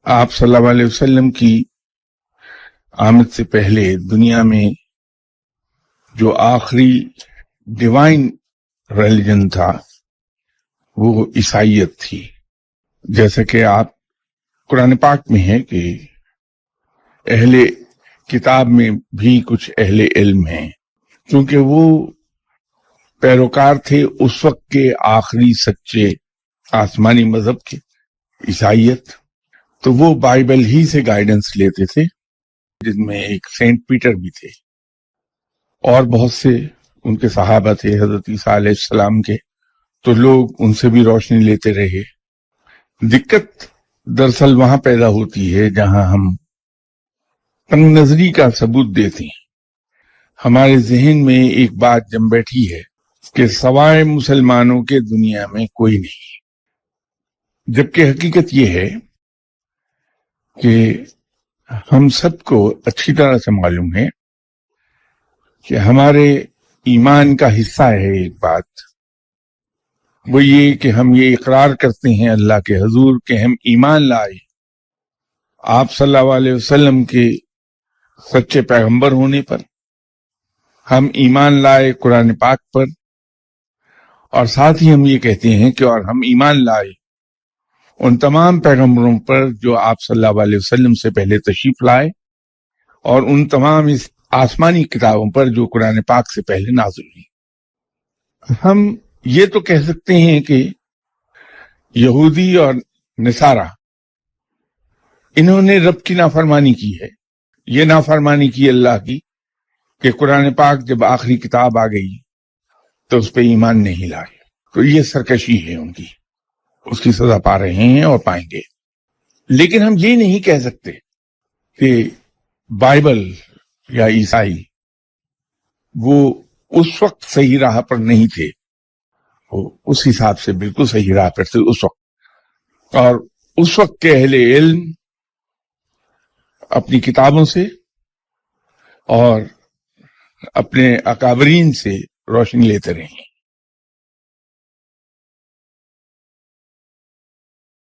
آپ صلی اللہ علیہ وسلم کی آمد سے پہلے دنیا میں جو آخری ڈیوائن ریلیجن تھا وہ عیسائیت تھی. جیسا کہ آپ قرآن پاک میں ہے کہ اہل کتاب میں بھی کچھ اہل علم ہیں، کیونکہ وہ پیروکار تھے اس وقت کے آخری سچے آسمانی مذہب کے، عیسائیت. تو وہ بائبل ہی سے گائیڈنس لیتے تھے، جن میں ایک سینٹ پیٹر بھی تھے اور بہت سے ان کے صحابہ تھے حضرت عیسیٰ علیہ السلام کے. تو لوگ ان سے بھی روشنی لیتے رہے. دقت دراصل وہاں پیدا ہوتی ہے جہاں ہم تنگ نظری کا ثبوت دیتے ہیں. ہمارے ذہن میں ایک بات جم بیٹھی ہے کہ سوائے مسلمانوں کے دنیا میں کوئی نہیں، جبکہ حقیقت یہ ہے کہ ہم سب کو اچھی طرح سے معلوم ہے کہ ہمارے ایمان کا حصہ ہے ایک بات، وہ یہ کہ ہم یہ اقرار کرتے ہیں اللہ کے حضور کہ ہم ایمان لائے آپ صلی اللہ علیہ وسلم کے سچے پیغمبر ہونے پر، ہم ایمان لائے قرآن پاک پر، اور ساتھ ہی ہم یہ کہتے ہیں کہ اور ہم ایمان لائے ان تمام پیغمبروں پر جو آپ صلی اللہ علیہ وسلم سے پہلے تشریف لائے، اور ان تمام اس آسمانی کتابوں پر جو قرآن پاک سے پہلے نازل ہوئی. ہم یہ تو کہہ سکتے ہیں کہ یہودی اور نصارہ انہوں نے رب کی نافرمانی کی ہے. یہ نافرمانی کی اللہ کی کہ قرآن پاک جب آخری کتاب آ گئی تو اس پہ ایمان نہیں لائے. تو یہ سرکشی ہے ان کی، اس کی سزا پا رہے ہیں اور پائیں گے. لیکن ہم یہ نہیں کہہ سکتے کہ بائبل یا عیسائی وہ اس وقت صحیح راہ پر نہیں تھے، وہ اس حساب سے بالکل صحیح راہ پر تھے اس وقت. اور اس وقت کے اہل علم اپنی کتابوں سے اور اپنے اکابرین سے روشنی لیتے رہے ہیں.